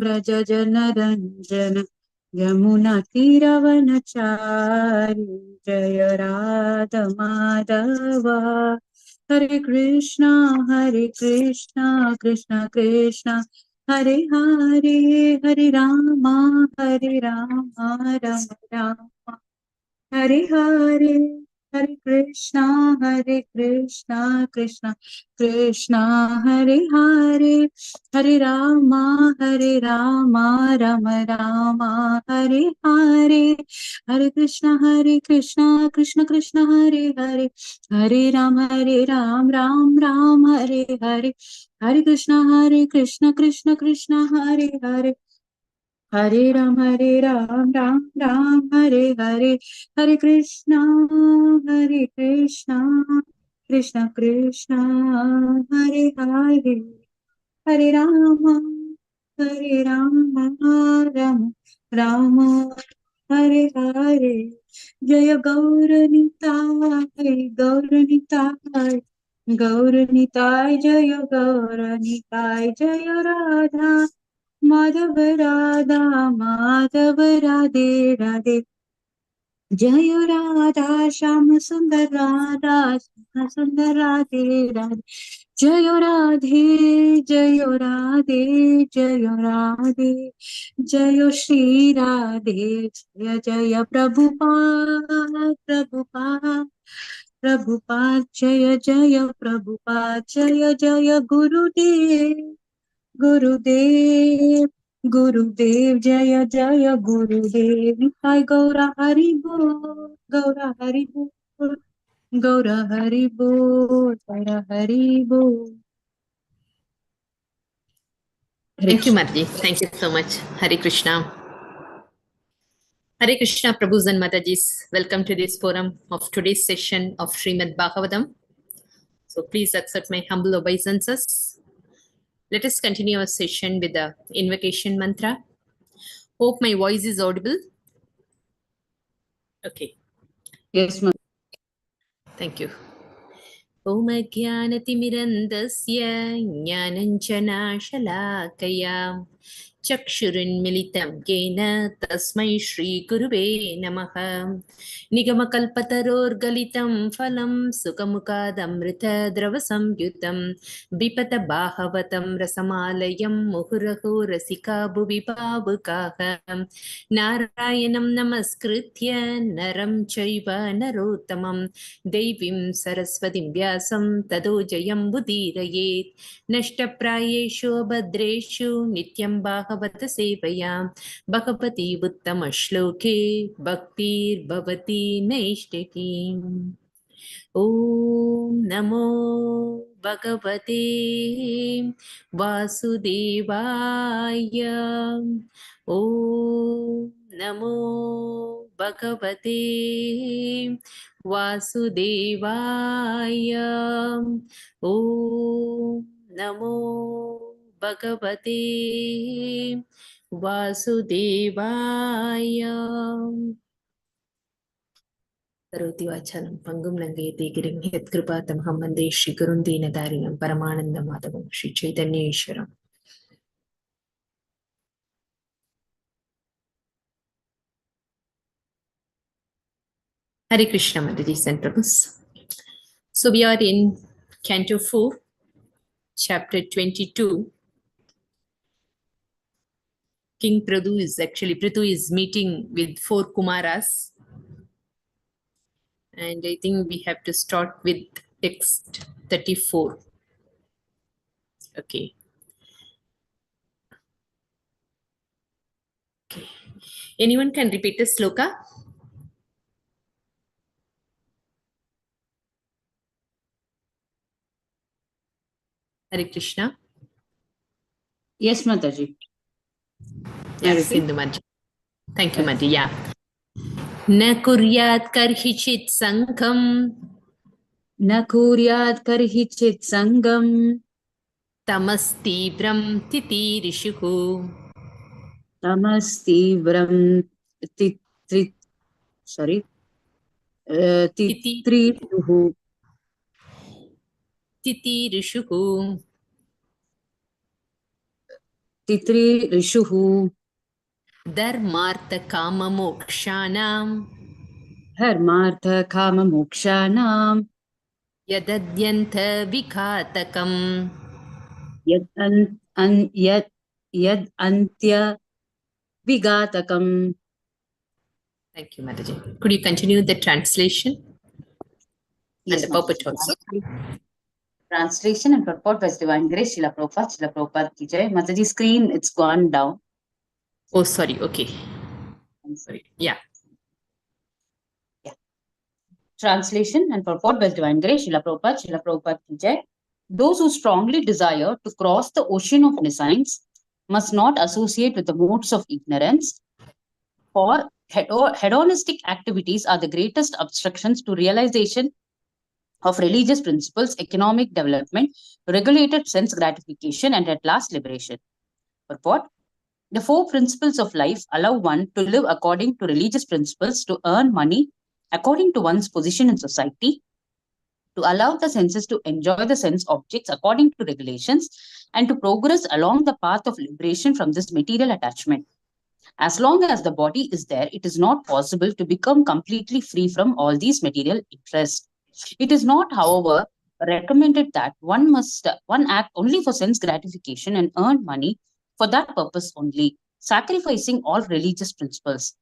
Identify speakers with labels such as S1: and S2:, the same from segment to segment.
S1: व्रज जनरंजन यमुना तीरवनचारी जय राधा माधव हरे कृष्णा कृष्ण कृष्ण हरे हरे हरे राम राम राम हरे हरे हरे कृष्णा कृष्ण कृष्ण हरे हरे हरे राम राम राम हरे हरे हरे कृष्ण कृष्ण कृष्ण हरे हरे हरे राम राम राम हरे हरे हरे कृष्ण कृष्ण कृष्ण हरे हरे हरे राम राम राम हरे हरे हरे कृष्णा कृष्ण कृष्ण हरे हरे हरे राम राम राम हरे हरे जय गौरनिताय गौरनिताय जय गौरनिताय जय राधा माधव राधे राधे जय राधा श्याम सुंदर राधे राधे जय राधे जय श्री राधे जय प्रभुपाद जय प्रभुपाद जय गुरुदेव गुरुदेव जय गुरुदेव निताय गौरा हरि बोल गौरा हरि बोल
S2: Thank you, Marji. Thank you so much. Hare Krishna. Hare Krishna, Prabhus and Matajis. Welcome to this forum of today's session of Srimad Bhagavatam. So please accept my humble obeisances. Let us continue our session with the invocation mantra. Hope my voice is audible. Okay.
S1: Yes, ma'am.
S2: Thank you. Om Jnanatimirandasya Jnananjana Chakshurinmilitam Yena Tasmai Shri Gurave Namaha Nigamakалпатароргалитам Phalam Sukamukadamrita Dravasam Yutam Bipata Bhagavatam Rasamalayam Muhurahu Rasika Bhuvi Pavukaham Narayanam Namaskritya Naram Chaiva Narottamam Devim Saraswatim Vyasam Tado Jayam Budhirayet Nashtaprayeshu Bhadreshu Nityam Bhagavata Sevaya Bhagavati Uttama Shloke Bhaktir Bhavati Naishtaki Om Namo Bhagavate Vasudevaya Om Namo Bhagavate Vasudevaya Om Namo Bhagavate Vasudevaya Karoti vachalam pangum langayate girim yatkripatamahamam vande Shri Gurun Deenadarinam Paramananda Madhavam Shri Chaitanya Ishwaram. Hare Krishna, Madhujis and Prabhus. So we are in Canto 4, Chapter 22. King Prithu is meeting with 4 Kumaras. And I think we have to start with text 34. Okay. Anyone can repeat the sloka? Hare Krishna.
S1: Yes, Mataji.
S2: Yes, Sindhu Maji. Thank you, Maji. Yeah. न कुर्यात् कर्हिचित् सङ्घम्
S1: न कुर्यात् कर्हिचित् सङ्गम्
S2: तमस्तीव्रं तितीरिषुः
S1: तमस्तीव्रं
S2: तितीरिषुः
S1: Titri Rishuhu
S2: Dharmartha Kama Mokshanam
S1: Dharmartha Kama Mokshanam
S2: Yadadyanta Vikatakam.
S1: Yad Yad Antya Vigatakam.
S2: Thank you, Mataji. Could you continue the translation
S1: Yes,
S2: and the purport
S1: Mataji.
S2: also?
S1: Translation and purport by Divine Grace, Srila Prabhupada ki jai. Mataji, screen, it's gone down.
S2: Oh, sorry. Okay. Sorry. Yeah.
S1: Translation and purport by Divine Grace, Srila Prabhupada ki jai. Those who strongly desire to cross the ocean of nescience must not associate with the modes of ignorance, for hedonistic activities are the greatest obstructions to realization of religious principles, economic development, regulated sense gratification, and at last liberation. Purport: the four principles of life allow one to live according to religious principles, to earn money according to one's position in society, to allow the senses to enjoy the sense objects according to regulations, and to progress along the path of liberation from this material attachment. As long as the body is there, it is not possible to become completely free from all these material interests. It is not, however, recommended that one act only for sense gratification and earn money for that purpose only, sacrificing all religious principles.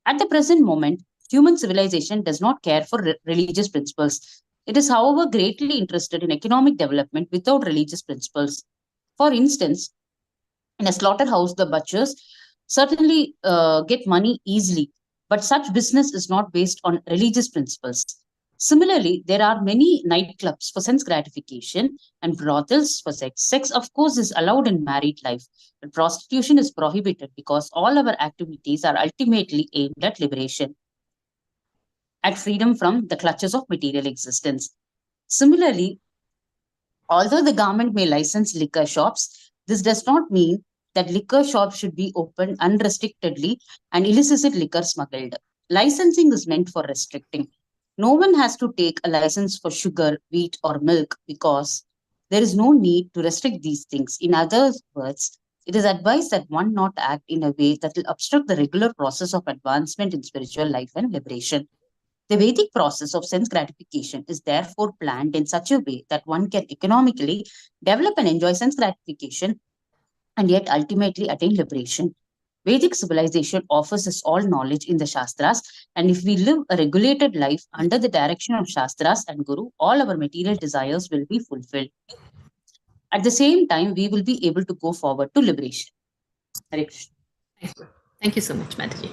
S1: At the present moment, human civilization does not care for religious principles. It is, however, greatly interested in economic development without religious principles. For instance, in a slaughterhouse, the butchers certainly get money easily, but such business is not based on religious principles. Similarly, there are many nightclubs for sense gratification and brothels for sex. Sex, of course, is allowed in married life, but prostitution is prohibited because all our activities are ultimately aimed at liberation, at freedom from the clutches of material existence. Similarly, although the government may license liquor shops, this does not mean that liquor shops should be opened unrestrictedly and illicit liquor smuggled. Licensing is meant for restricting. No one has to take a license for sugar, wheat, or milk because there is no need to restrict these things. In other words, it is advised that one not act in a way that will obstruct the regular process of advancement in spiritual life and liberation. The Vedic process of sense gratification is therefore planned in such a way that one can economically develop and enjoy sense gratification and yet ultimately attain liberation. Vedic civilization offers us all knowledge in the Shastras, and if we live a regulated life under the direction of Shastras and Guru, all our material desires will be fulfilled. At the same time, we will be able to go forward to liberation. Hare Krishna.
S2: Thank you so much, Mataji.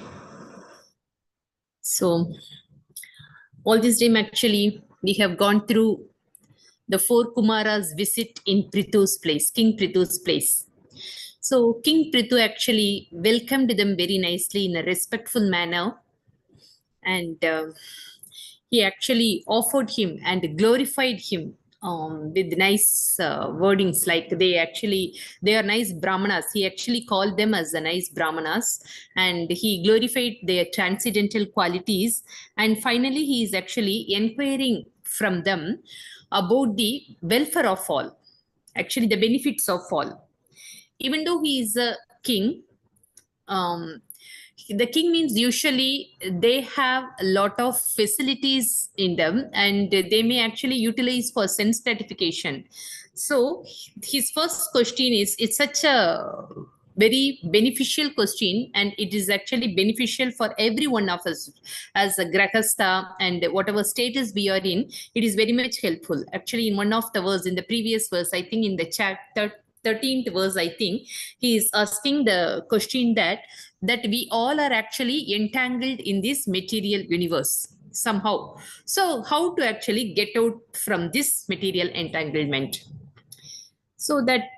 S2: So, all this time, actually, we have gone through the four Kumaras' visit in Prithu's place, King Prithu's place. So, King Prithu actually welcomed them very nicely in a respectful manner, and he actually offered him and glorified him with nice wordings, like they are nice brahmanas. He actually called them as the nice brahmanas, and he glorified their transcendental qualities. And finally, he is actually inquiring from them about the welfare of all, actually the benefits of all. Even though he is a king, the king means usually they have a lot of facilities in them, and they may actually utilize for sense gratification. So his first question is, it's such a very beneficial question, and it is actually beneficial for every one of us as a grahastha, and whatever status we are in, it is very much helpful. Actually, in one of the verse, in the previous verse, I think in the chapter 13th verse, I think he is asking the question that we all are actually entangled in this material universe somehow. So how to actually get out from this material entanglement? So that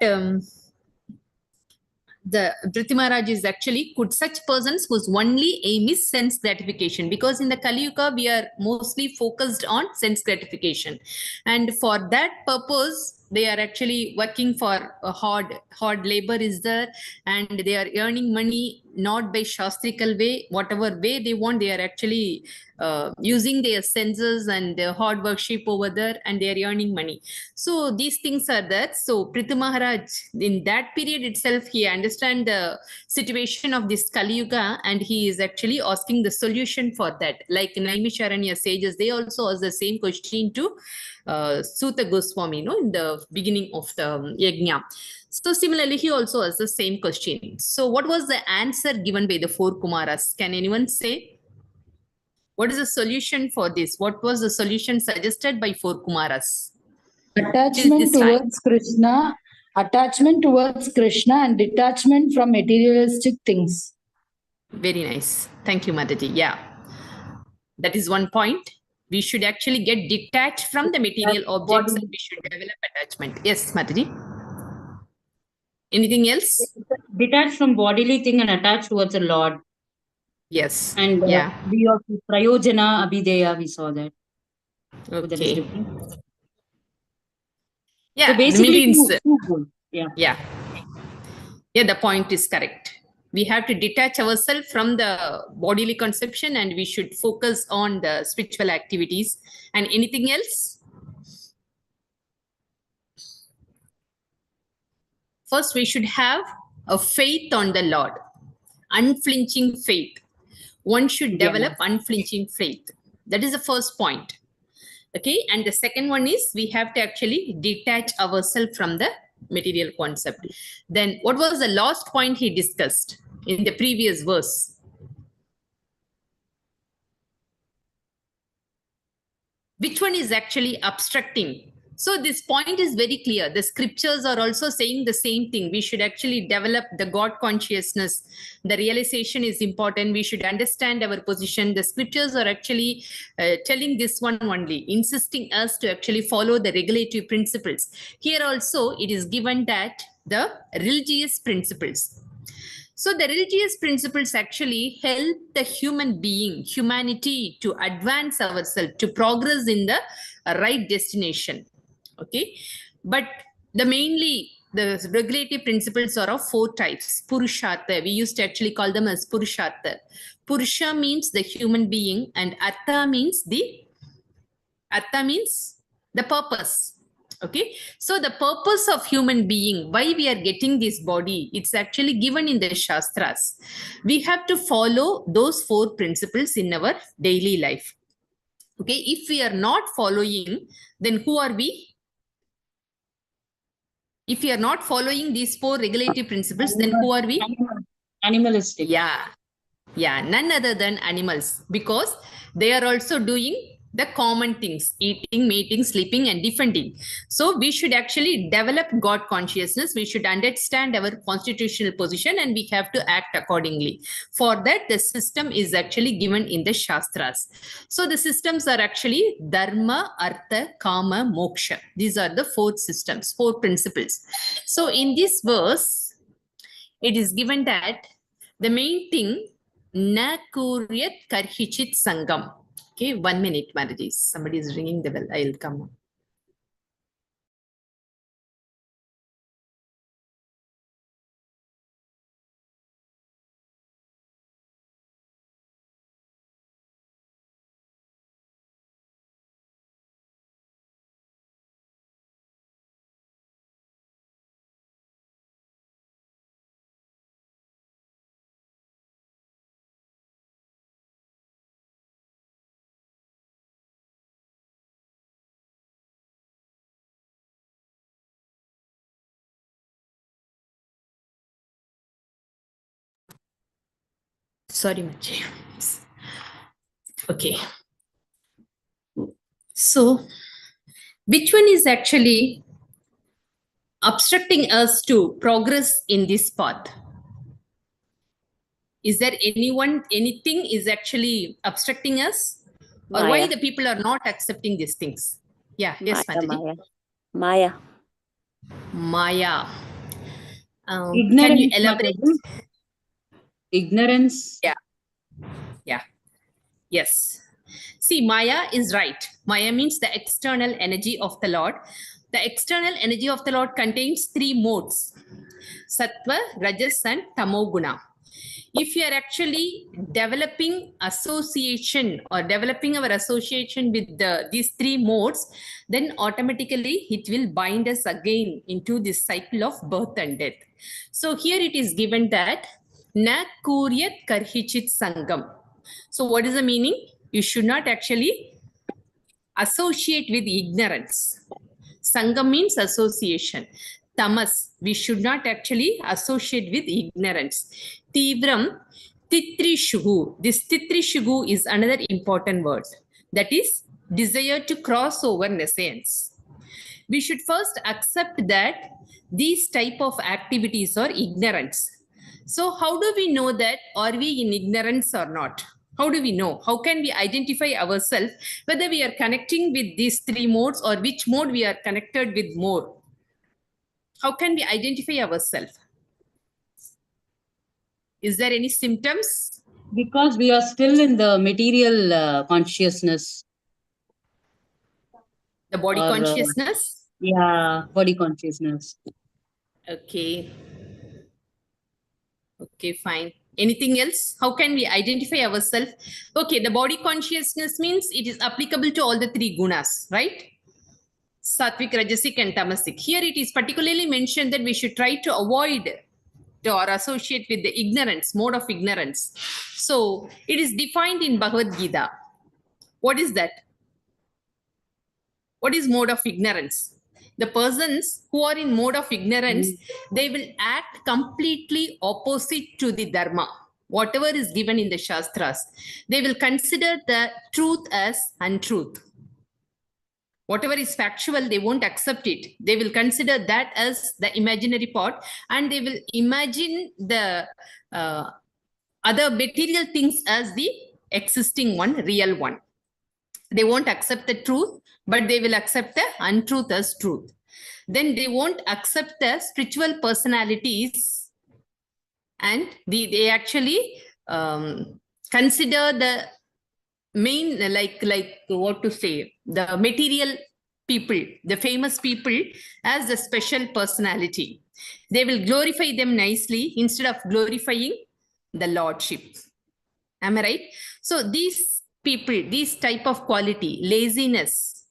S2: the Prithvi Maharaj is actually, could such persons whose only aim is sense gratification, because in the Kali Yuga we are mostly focused on sense gratification, and for that purpose they are actually working for a hard labor is there, and they are earning money not by shastrical way, whatever way they want. They are actually using their senses and hard worship over there, and they are earning money. So these things are there. So Prithu Maharaj, in that period itself, he understand the situation of this Kali Yuga, and he is actually asking the solution for that. Like Naimisharanya sages, they also ask the same question to Suta Goswami, in the beginning of the yajna. So similarly, he also asked the same question. So what was the answer given by the four Kumaras? Can anyone say? What is the solution for this? What was the solution suggested by four Kumaras?
S3: Attachment towards Krishna, and detachment from materialistic things.
S2: Very nice. Thank you, Mataji. Yeah. That is one point. We should actually get detached from the material objects and we should develop attachment. Yes, Mataji. Anything else?
S1: Detached from bodily thing and attached towards the Lord.
S2: Yes.
S1: And
S2: yeah.
S1: we of Prayojana Abhideya, we saw that. So that is
S2: Okay.
S1: different.
S2: Yeah.
S1: So basically,
S2: means,
S1: two goals. Yeah.
S2: Yeah. Yeah, the point is correct. We have to detach ourselves from the bodily conception and we should focus on the spiritual activities. And anything else? First, we should have a faith on the Lord, unflinching faith. One should develop unflinching faith. That is the first point. Okay, and the second one is we have to actually detach ourselves from the material concept. Then what was the last point he discussed in the previous verse? Which one is actually obstructing? So this point is very clear. The scriptures are also saying the same thing. We should actually develop the God consciousness. The realization is important. We should understand our position. The scriptures are actually telling this one only, insisting us to actually follow the regulatory principles. Here also it is given that the religious principles. So the religious principles actually help the humanity to advance ourselves, to progress in the right destination. Okay, but the regulatory principles are of four types. Purushartha, we used to actually call them as Purushartha. Purusha means the human being, and Artha means the purpose. Okay, so the purpose of human being, why we are getting this body, it's actually given in the Shastras. We have to follow those four principles in our daily life. Okay, if we are not following, then who are we? If we are not following these four regulatory principles, then who are we?
S1: Animalistic.
S2: Yeah, none other than animals, because they are also doing the common things, eating, mating, sleeping, and defending. So we should actually develop God consciousness. We should understand our constitutional position and we have to act accordingly. For that, the system is actually given in the Shastras. So the systems are actually Dharma, Artha, Kama, Moksha. These are the four systems, four principles. So in this verse, it is given that the main thing, na kuryat karhichit sangam. Okay, 1 minute, Maraji. Somebody is ringing the bell. I'll come on. Sorry, Machi. Okay. So, which one is actually obstructing us to progress in this path? Is there anything is actually obstructing us? Or why the people are not accepting these things? Yeah, yes, Mataji. Maya. Can you elaborate?
S1: Ignorance.
S2: Yeah. Yes. See, Maya is right. Maya means the external energy of the Lord. The external energy of the Lord contains 3 modes: Sattva, Rajas, and Tamoguna. If you are actually developing association or developing our association with these 3 modes, then automatically it will bind us again into this cycle of birth and death. So here it is given that Na kuryat karhichit sangam. So what is the meaning? You should not actually associate with ignorance. Sangam means association. Tamas, we should not actually associate with ignorance. Tivram, titrishugu. This titrishugu is another important word. That is desire to cross over nescience. We should first accept that these type of activities are ignorance. So how do we know that? Are we in ignorance or not? How do we know? How can we identify ourselves whether we are connecting with these 3 modes or which mode we are connected with more? How can we identify ourselves? Is there any symptoms?
S1: Because we are still in the material consciousness.
S2: The body
S1: Or,
S2: consciousness?
S1: Yeah, body consciousness.
S2: Okay. Okay, fine. Anything else? How can we identify ourselves? Okay, the body consciousness means it is applicable to all the 3 gunas, right? Sattvic, Rajasic, and Tamasic. Here it is particularly mentioned that we should try to avoid or associate with the ignorance, mode of ignorance. So it is defined in Bhagavad Gita. What is that? What is mode of ignorance? The persons who are in mode of ignorance, they will act completely opposite to the dharma. Whatever is given in the Shastras, they will consider the truth as untruth. Whatever is factual, they won't accept it. They will consider that as the imaginary part, and they will imagine the other material things as the existing one, real one. They won't accept the truth, but they will accept the untruth as truth. Then they won't accept the spiritual personalities, and they actually consider the main, like what to say, the material people, the famous people as the special personality. They will glorify them nicely instead of glorifying the Lordship. Am I right? So these people, these type of quality, laziness,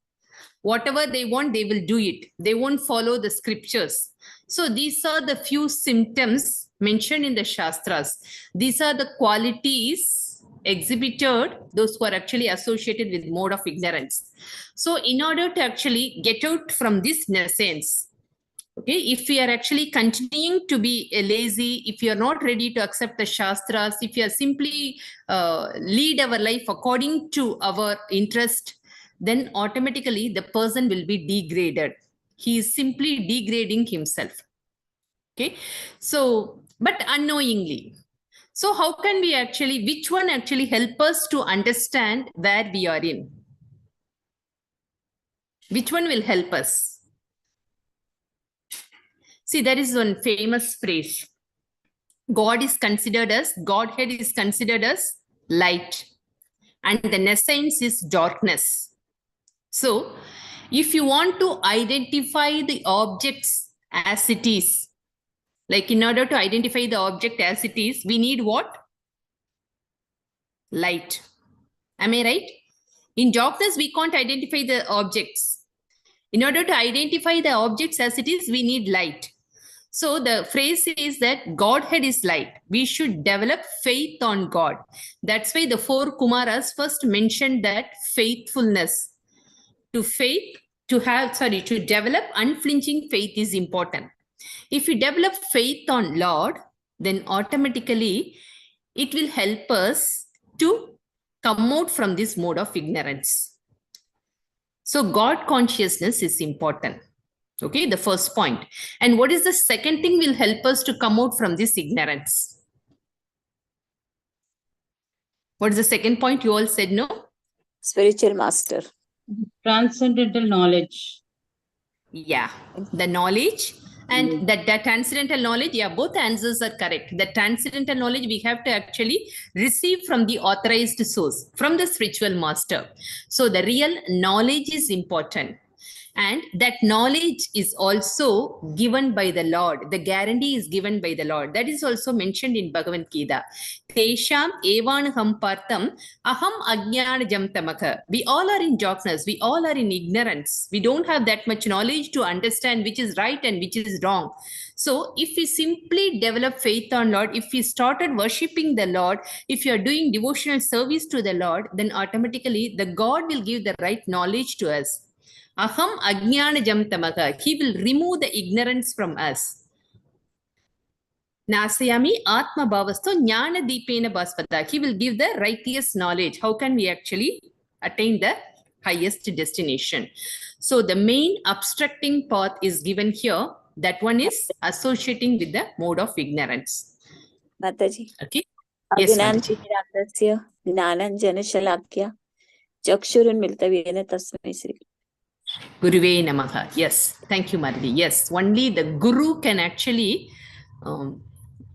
S2: whatever they want, they will do it. They won't follow the scriptures. So these are the few symptoms mentioned in the Shastras. These are the qualities exhibited, those who are actually associated with mode of ignorance. So in order to actually get out from this nescience, okay, if we are actually continuing to be lazy, if you are not ready to accept the Shastras, if you are simply lead our life according to our interest, then automatically the person will be degraded. He is simply degrading himself. Okay, so but unknowingly. So how can we actually, which one actually help us to understand where we are in? Which one will help us? See, there is one famous phrase. Godhead is considered as light, and the nescience is darkness. So if you want to identify the objects as it is, like in order to identify the object as it is, we need what? Light. Am I right? In darkness, we can't identify the objects. In order to identify the objects as it is, we need light. So the phrase is that Godhead is light. We should develop faith on God. That's why the 4 Kumaras first mentioned that faithfulness. To develop unflinching faith is important. If you develop faith on Lord, then automatically it will help us to come out from this mode of ignorance. So God consciousness is important. Okay, the first point. And what is the second thing will help us to come out from this ignorance? What is the second point? You all said no?
S4: Spiritual master.
S1: Transcendental knowledge.
S2: Yeah, the knowledge and that transcendental knowledge, yeah, both answers are correct. The transcendental knowledge we have to actually receive from the authorized source, from the spiritual master. So the real knowledge is important. And that knowledge is also given by the Lord. The guarantee is given by the Lord. That is also mentioned in Bhagavad Gita. Tesham evanaham partam aham ajnanajam tamaka. We all are in darkness. We all are in ignorance. We don't have that much knowledge to understand which is right and which is wrong. So if we simply develop faith on Lord, if we started worshipping the Lord, if you are doing devotional service to the Lord, then automatically the God will give the right knowledge to us. Aham ajnanajam tamaka. He will remove the ignorance from us. Nasayami atma bhavasto jnana deepena bhasvata. He will give the righteous knowledge. How can we actually attain the highest destination? So the main obstructing path is given here. That one is associating with the mode of ignorance.
S4: Mataji.
S2: Okay. Yes, Mataji.
S4: Ajnanasya jnananjana shalakya chakshurunmiltavena tasmai Sri.
S2: Guruve namaha. Yes. Thank you, Mardi. Yes. Only the Guru can actually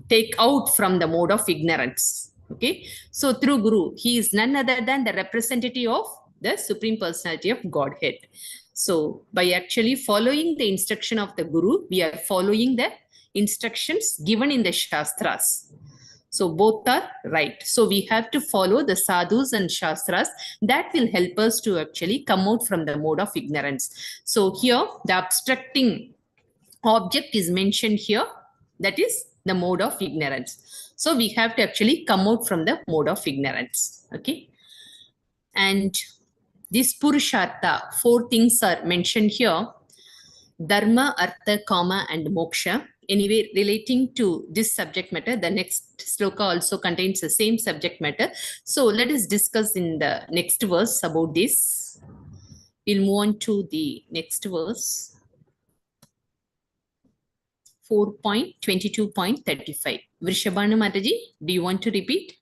S2: take out from the mode of ignorance. Okay. So through Guru, he is none other than the representative of the Supreme Personality of Godhead. So by actually following the instruction of the Guru, we are following the instructions given in the Shastras. So both are right. So we have to follow the sadhus and shastras. That will help us to actually come out from the mode of ignorance. So here the obstructing object is mentioned here. That is the mode of ignorance. So we have to actually come out from the mode of ignorance. Okay. And this Purushartha, 4 things are mentioned here. Dharma, Artha, Kama and Moksha. Anyway, relating to this subject matter, the next sloka also contains the same subject matter. So let us discuss in the next verse about this. We'll move on to the next verse. 4.22.35. Vrishabhanu Mataji, do you want to repeat?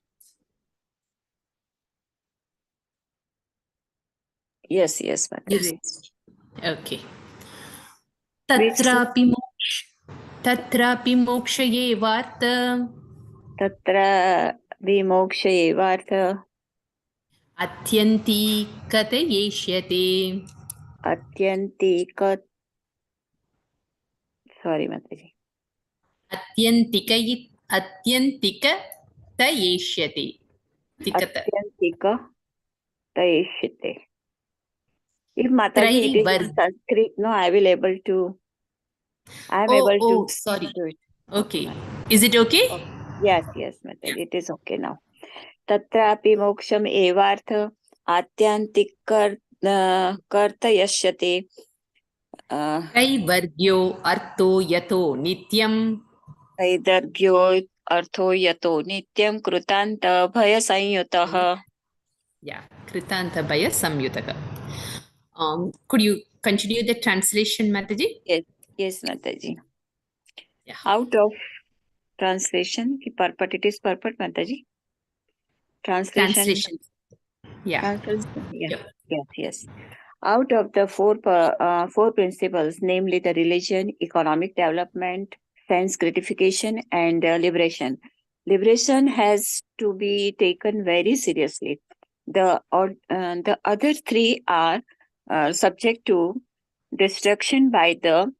S4: Yes, Mataji.
S2: Okay. Tatrapi mokshaye varta.
S4: Tatra vimoksha evartha
S2: Atyanti katayeshyate.
S4: atyantika. Sorry, Mataji.
S2: Atyantika tayeshyate.
S4: Atyantika taishyate. If Mataji it is in Sanskrit, no, I will able to. I am able to.
S2: Sorry.
S4: Do it.
S2: Okay. Is it okay?
S4: Yes, Mataji. It is okay now. Tatrapi moksham evartha atyantik kartayashyate.
S2: Kaivargyo artho yato nityam.
S4: Kaidargyo artho yato nityam krutanta bhaya sanyutah.
S2: Yeah, Kritanta Bhaya Samyutaka. Could you continue the translation, Mataji?
S4: Yes, Mataji.
S2: Yeah.
S4: Out of translation, it is purport, Mataji. Translation.
S2: Yeah.
S4: Translation.
S2: Yeah.
S4: Yes. Out of the four principles, namely the religion, economic development, sense gratification, and liberation. Liberation has to be taken very seriously. The other 3 are subject to destruction by the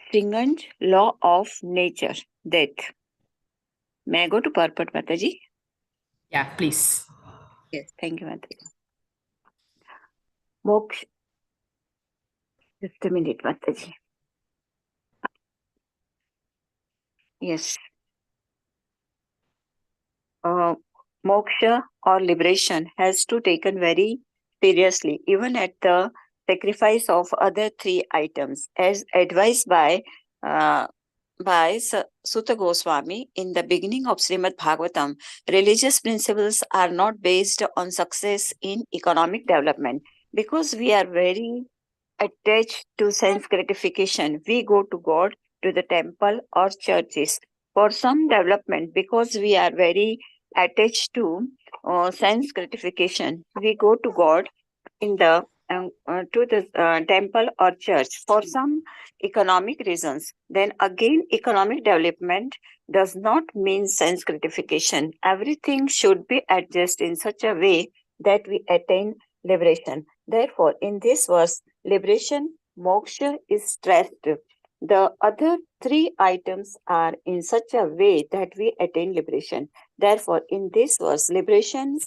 S4: stringent law of nature, death. May I go to purport, Mataji?
S2: Yeah, please.
S4: Yes, thank you, Mataji. Moksha. Just a minute, Mataji. Yes. Moksha or liberation has to taken very seriously, even at the sacrifice of other 3 items, as advised by Sutta Goswami in the beginning of Srimad Bhagavatam. Religious principles are not based on success in economic development, because we are very attached to sense gratification. We go to God, to the temple or churches for some development, because we are very attached to sense gratification. We go to God in the to the temple or church for some economic reasons. Then again, economic development does not mean sense gratification. Everything should be adjusted in such a way that we attain liberation. Therefore, in this verse, liberation, moksha is stressed. The other three items are in such a way that we attain liberation. Therefore, in this verse, liberation,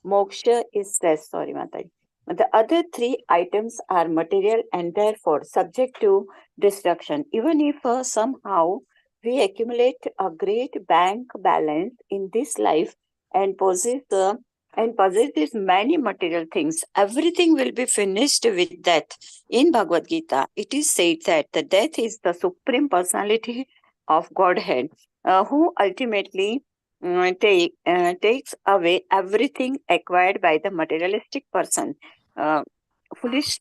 S4: moksha is stressed. Sorry, Mataji. The other three items are material and therefore subject to destruction. Even if somehow we accumulate a great bank balance in this life and possess these many material things, everything will be finished with death. In Bhagavad Gita, it is said that the death is the supreme personality of Godhead, who ultimately takes away everything acquired by the materialistic person. Uh, foolish,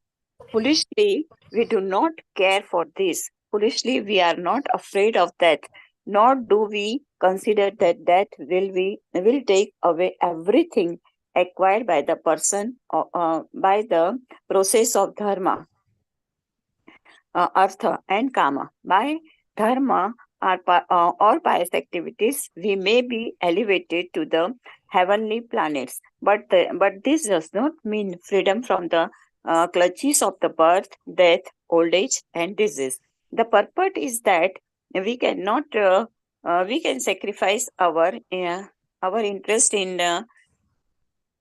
S4: Foolishly, we do not care for this. Foolishly, we are not afraid of death, nor do we consider that death will take away everything acquired by the person by the process of dharma, artha, and kama. By dharma or pious activities, we may be elevated to the heavenly planets. But this does not mean freedom from the clutches of the birth, death, old age, and disease. The purport is that we cannot we can sacrifice our interest in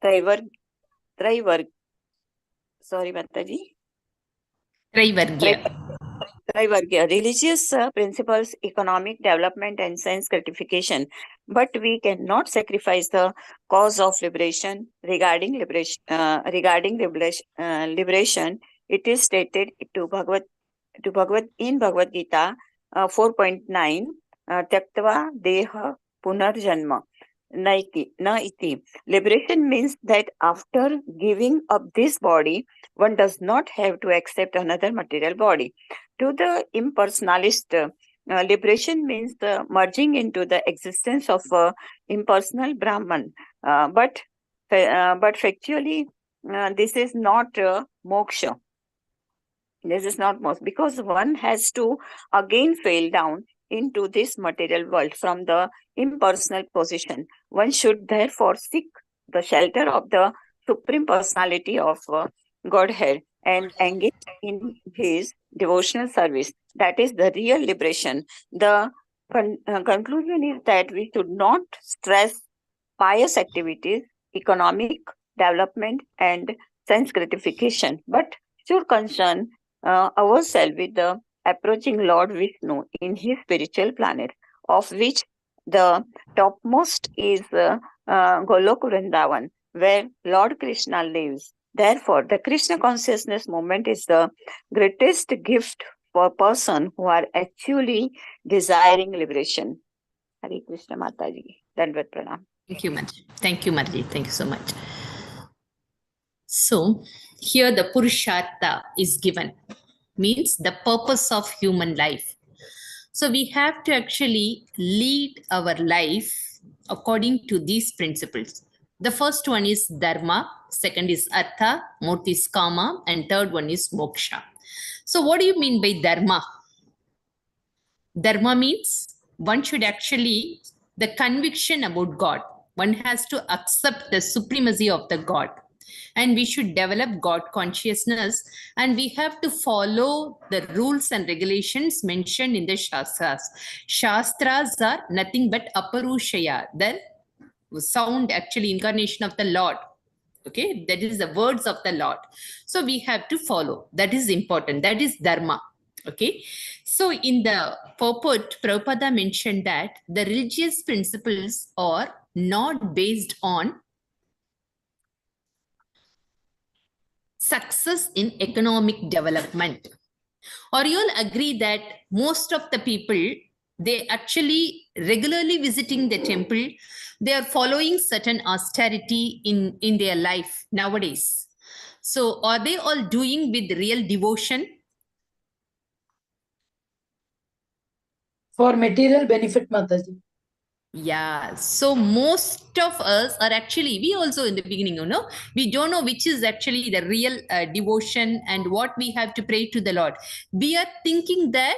S4: triver triver sorry Mataji
S2: Trivargya.
S4: Trivargya, religious principles, economic development, and sense gratification. But we cannot sacrifice the cause of liberation. Regarding liberation, it is stated to Bhagavad in Bhagavad Gita 4.9, Tyaktva Deha Punarjanma. Na iti. Liberation means that after giving up this body, one does not have to accept another material body. To the impersonalist, liberation means merging into the existence of impersonal Brahman. But factually, this is not moksha. This is not most, because one has to again fail down into this material world from the impersonal position. One should therefore seek the shelter of the Supreme Personality of Godhead and engage in his devotional service. That is the real liberation. The conclusion is that we should not stress pious activities, economic development, and sense gratification, but should concern ourselves with the approaching Lord Vishnu in his spiritual planet, of which the topmost is Golok Vrindavan, where Lord Krishna lives. Therefore, the Krishna consciousness movement is the greatest gift for a person who are actually desiring liberation. Hare Krishna Mataji. Dandavat Pranam.
S2: Thank you, Marji. Thank you, Marji. Thank you so much. So here the Purushartha is given, means the purpose of human life. So we have to actually lead our life according to these principles. The first one is dharma, second is artha, fourth is kama, and third one is moksha. So what do you mean by dharma? Dharma means one should actually, the conviction about God. One has to accept the supremacy of the God. And we should develop God consciousness, and we have to follow the rules and regulations mentioned in the Shastras. Shastras are nothing but aparushaya, the sound, actually incarnation of the Lord. Okay, that is the words of the Lord. So we have to follow. That is important. That is dharma. Okay, so in the purport, Prabhupada mentioned that the religious principles are not based on success in economic development. Or you'll agree that most of the people, they actually regularly visiting the temple, they are following certain austerity in their life nowadays. So are they all doing with real devotion?
S3: For material benefit, Mataji.
S2: Yeah, so most of us are actually, we also in the beginning, we don't know which is actually the real devotion and what we have to pray to the Lord. We are thinking that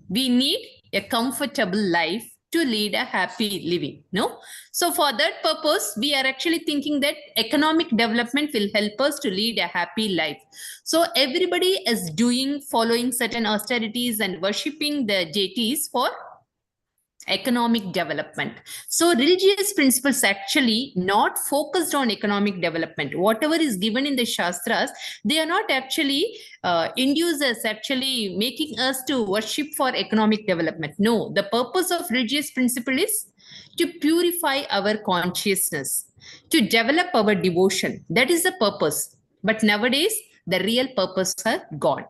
S2: we need a comfortable life to lead a happy living. No? So for that purpose, we are actually thinking that economic development will help us to lead a happy life. So everybody is following certain austerities and worshipping the deities for economic development. So religious principles actually not focused on economic development. Whatever is given in the Shastras, they are not actually induce us, actually making us to worship for economic development. No, the purpose of religious principle is to purify our consciousness, to develop our devotion. That is the purpose. But nowadays, the real purpose are gone.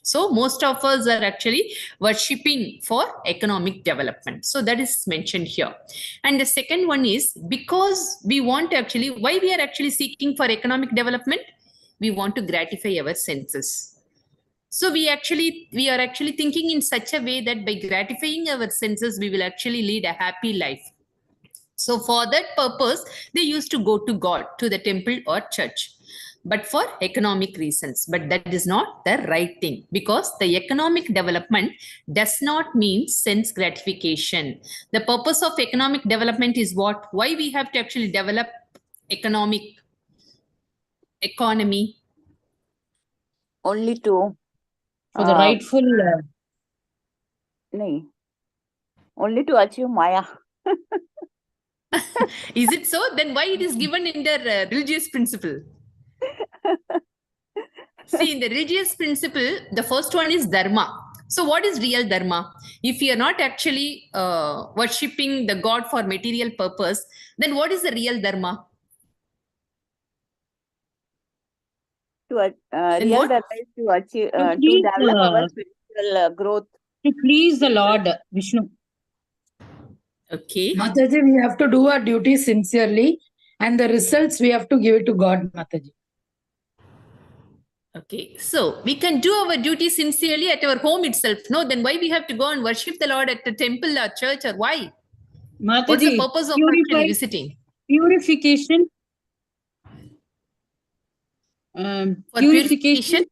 S2: So most of us are actually worshipping for economic development. So that is mentioned here. And the second one is because we want to actually, why we are actually seeking for economic development? We want to gratify our senses. So we are actually thinking in such a way that by gratifying our senses, we will actually lead a happy life. So for that purpose, they used to go to God, to the temple or church, but for economic reasons. But that is not the right thing, because the economic development does not mean sense gratification. The purpose of economic development is what? Why we have to actually develop economy?
S4: Only to
S1: For the rightful.
S4: only to achieve Maya.
S2: Is it so? Then why it is given in the religious principle? See, in the religious principle, the first one is dharma. So what is real dharma? If you are not actually worshipping the God for material purpose, then what is the real dharma?
S4: Real
S2: what?
S4: dharma is to achieve, to
S1: please,
S4: develop our spiritual growth.
S1: To please the Lord, Vishnu.
S2: Okay.
S3: Mataji, we have to do our duty sincerely, and the results we have to give it to God, Mataji.
S2: Okay, so we can do our duty sincerely at our home itself. No, then why we have to go and worship the Lord at the temple or church, or why?
S1: Mataji,
S2: what's the purpose of actually visiting?
S1: Purification. Purification.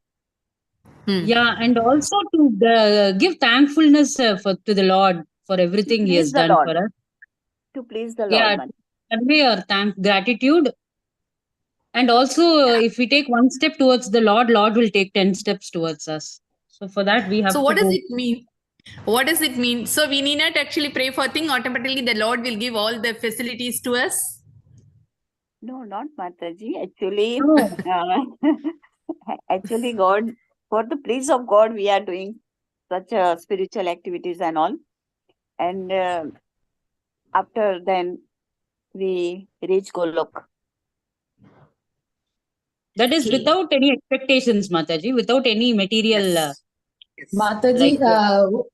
S1: Yeah, and also to give thankfulness to the Lord for everything He has done for us.
S4: To please the Lord.
S1: Yeah, convey our gratitude. And also, if we take one step towards the Lord, Lord will take 10 steps towards us. So for that, we have to.
S2: So what does it mean? What does it mean? So we need not actually pray for thing. Automatically, the Lord will give all the facilities to us.
S4: No, not Mataji. Actually,
S1: No.
S4: Actually, God, for the please of God, we are doing such spiritual activities and all. And after then, we reach Golok.
S1: That is without any expectations, Mataji, without any material.
S2: Yes.
S3: Mataji,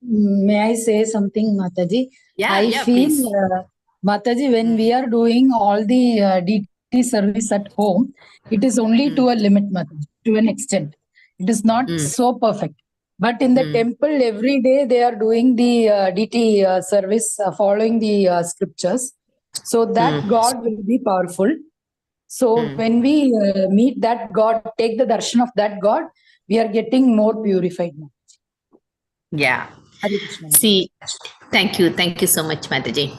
S3: may I say something, Mataji? I feel, Mataji, when we are doing all the DT service at home, it is only to a limit, Mataji, to an extent. It is not so perfect. But in the temple, every day they are doing the DT service, following the scriptures. So that God will be powerful. So when we meet that God, take the darshan of that God, we are getting more purified.
S2: Yeah. See, thank you. Thank you so much, Mataji.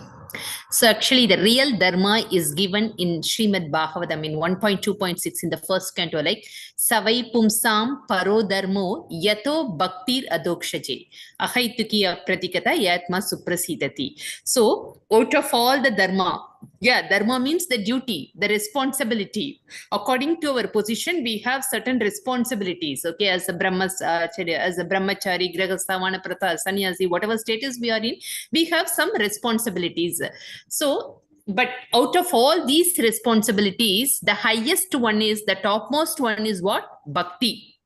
S2: So actually, the real dharma is given in Srimad Bhagavatam in 1.2.6 in the first canto, like Savai Pumsam Paro Dharmo Yato Bhaktir Adokshaje Ahaitukiya Pratikata Yatma Suprasidati. So, out of all the dharma, dharma means the duty, the responsibility. According to our position, we have certain responsibilities. Okay, as a brahmachari, grahastha, vanaprastha, sannyasi, whatever status we are in, we have some responsibilities. So, but out of all these responsibilities, the highest one is, the topmost one is what? Bhakti.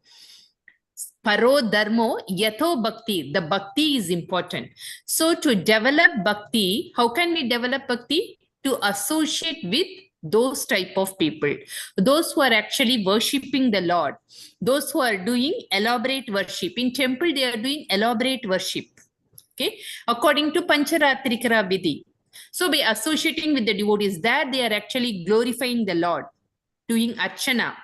S2: Paro dharmo yato bhakti. The bhakti is important. So to develop bhakti, how can we develop bhakti? To associate with those type of people, those who are actually worshipping the Lord, those who are doing elaborate worship. In temple, they are doing elaborate worship. Okay, according to Pancharatrikara Vidhi. So by associating with the devotees, that they are actually glorifying the Lord, doing archana.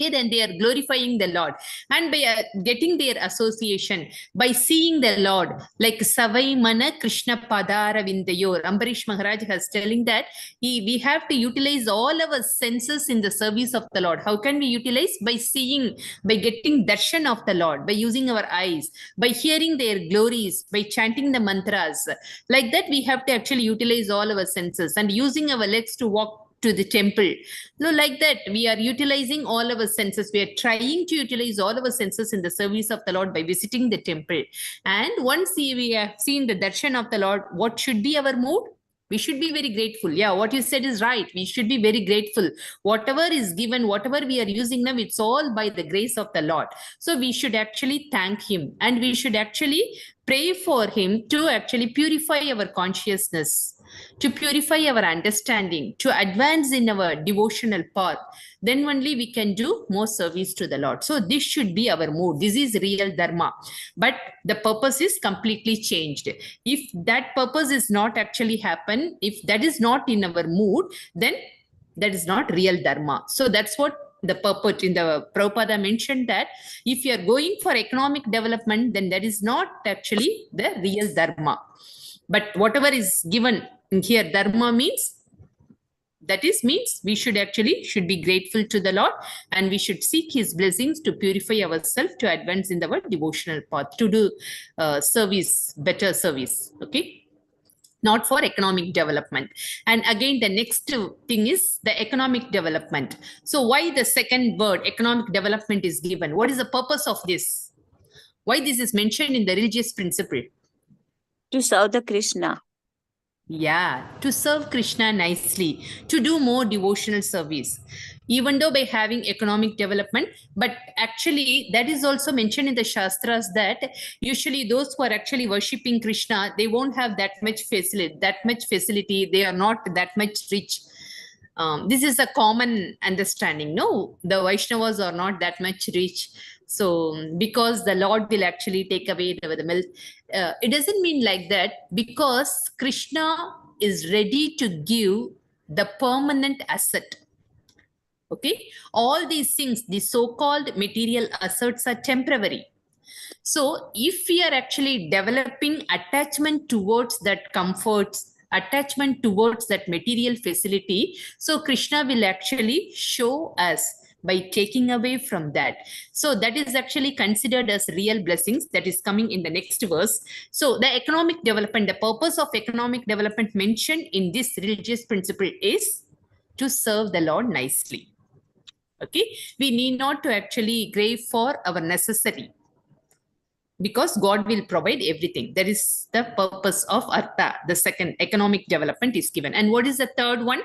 S2: Okay, then they are glorifying the Lord. And by getting their association, by seeing the Lord, like Savai Mana Krishna Padara Vindayor, Ambarish Maharaj has telling that we have to utilize all our senses in the service of the Lord. How can we utilize? By seeing, by getting darshan of the Lord, by using our eyes, by hearing their glories, by chanting the mantras. Like that, we have to actually utilize all our senses and using our legs to walk to the temple. So like that, we are utilizing all our senses. We are trying to utilize all our senses in the service of the Lord by visiting the temple. And once we have seen the darshan of the Lord, what should be our mood? We should be very grateful. Yeah, what you said is right. We should be very grateful. Whatever is given, whatever we are using now, it's all by the grace of the Lord. So we should actually thank him and we should actually pray for him to actually purify our consciousness, to purify our understanding, to advance in our devotional path. Then only we can do more service to the Lord. So this should be our mood. This is real dharma. But the purpose is completely changed. If that purpose is not actually happen, if that is not in our mood, then that is not real dharma. So that's what the purport in the Prabhupada mentioned, that if you are going for economic development, then that is not actually the real dharma. But whatever is given here, dharma means, that is means we should be grateful to the Lord and we should seek his blessings to purify ourselves, to advance in our devotional path, to do service, better service. Okay, not for economic development. And again, the next thing is the economic development. So why the second word economic development is given? What is the purpose of this? Why this is mentioned in the religious principle?
S4: To serve the Krishna.
S2: Yeah, to serve Krishna nicely, to do more devotional service, even though by having economic development. But actually, that is also mentioned in the Shastras that usually those who are actually worshipping Krishna, they won't have that much facility. They are not that much rich. This is a common understanding. No, the Vaishnavas are not that much rich. So because the Lord will actually take away the milk, it doesn't mean like that, because Krishna is ready to give the permanent asset. Okay, all these things, the so-called material assets, are temporary. So if we are actually developing attachment towards that comforts, attachment towards that material facility, so Krishna will actually show us by taking away from that. So that is actually considered as real blessings. That is coming in the next verse. So the economic development, the purpose of economic development mentioned in this religious principle is to serve the Lord nicely. Okay, we need not to actually crave for our necessity, because God will provide everything. That is the purpose of Artha. The second, economic development, is given. And what is the third one?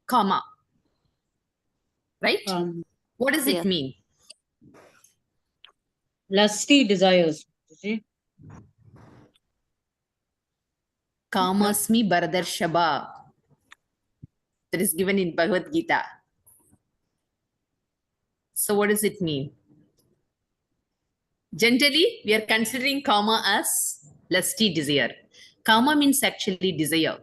S2: Kama. Right? What does it mean?
S1: Lusty desires.
S2: Kamasmi Bharadarshaba. That is given in Bhagavad Gita. So what does it mean? Generally, we are considering kama as lusty desire. Kama means actually desire.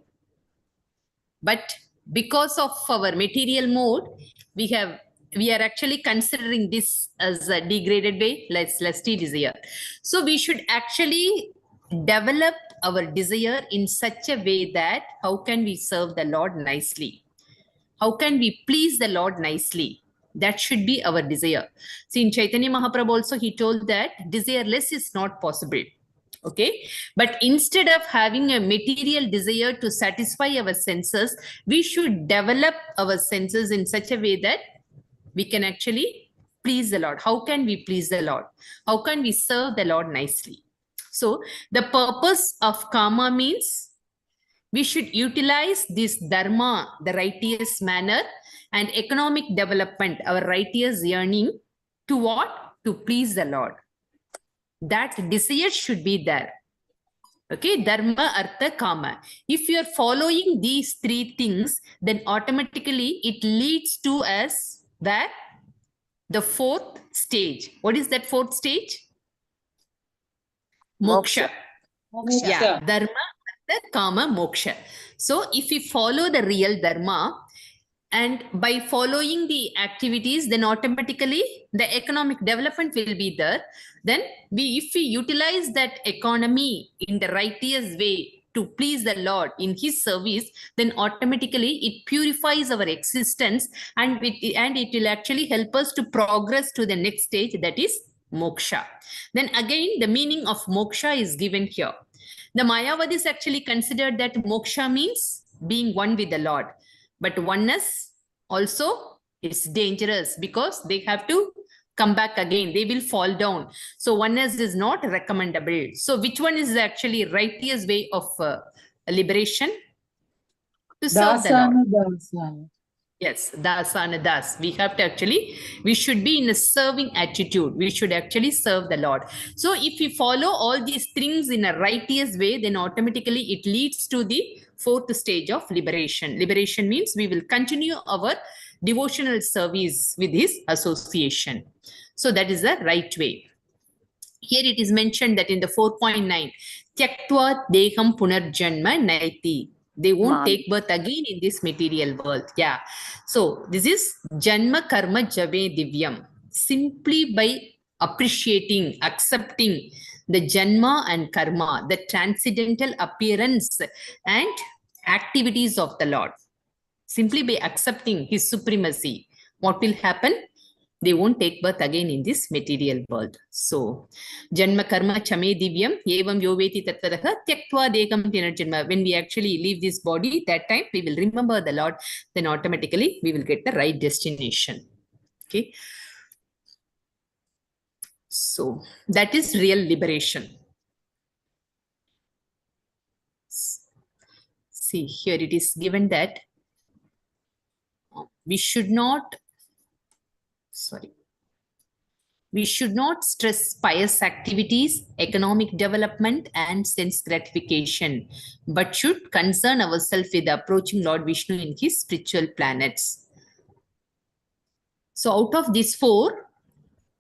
S2: But because of our material mode, we are actually considering this as a degraded way, lusty desire. So we should actually develop our desire in such a way that how can we serve the Lord nicely? How can we please the Lord nicely? That should be our desire. See, in Chaitanya Mahaprabhu also, he told that desireless is not possible. Okay, but instead of having a material desire to satisfy our senses, we should develop our senses in such a way that we can actually please the Lord. How can we please the Lord? How can we serve the Lord nicely? So the purpose of karma means we should utilize this dharma, the righteous manner, and economic development, our righteous yearning, to what? To please the Lord. That desire should be there. Okay, dharma, artha, kama. If you are following these three things, then automatically it leads to us where? The fourth stage. What is that fourth stage? Moksha.
S1: Moksha.
S2: Yeah, dharma, artha, kama, moksha. So if we follow the real dharma, And by following the activities, then automatically the economic development will be there. Then if we utilize that economy in the righteous way to please the Lord in His service, then automatically it purifies our existence, and it will actually help us to progress to the next stage, that is moksha. Then again, the meaning of moksha is given here. The Mayavadis actually considered that moksha means being one with the Lord. But oneness also is dangerous because they have to come back again. They will fall down. So oneness is not recommendable. So which one is actually righteous way of liberation? To serve the Lord.
S3: Dasana.
S2: Yes, dasana das. We should be in a serving attitude. We should actually serve the Lord. So if we follow all these things in a righteous way, then automatically it leads to the fourth stage of liberation. Liberation means we will continue our devotional service with His association. So that is the right way. Here it is mentioned that in the 4.9, Tyaktva Deham Punarjanma Naiti. They won't take birth again in this material world. Yeah. So this is Janma Karma Jave Divyam. Simply by appreciating, accepting the Janma and Karma, the transcendental appearance and activities of the Lord. Simply by accepting His supremacy, what will happen? They won't take birth again in this material world. So, Janma Karma Chame Divyam Evam Yoveti Tattadaha Tyaktva Dekam Tinarjanma. When we actually leave this body, that time we will remember the Lord, then automatically we will get the right destination. Okay. So, that is real liberation. See, here it is given that we should not stress pious activities, economic development, and sense gratification, but should concern ourselves with approaching Lord Vishnu in His spiritual planets. So out of these four,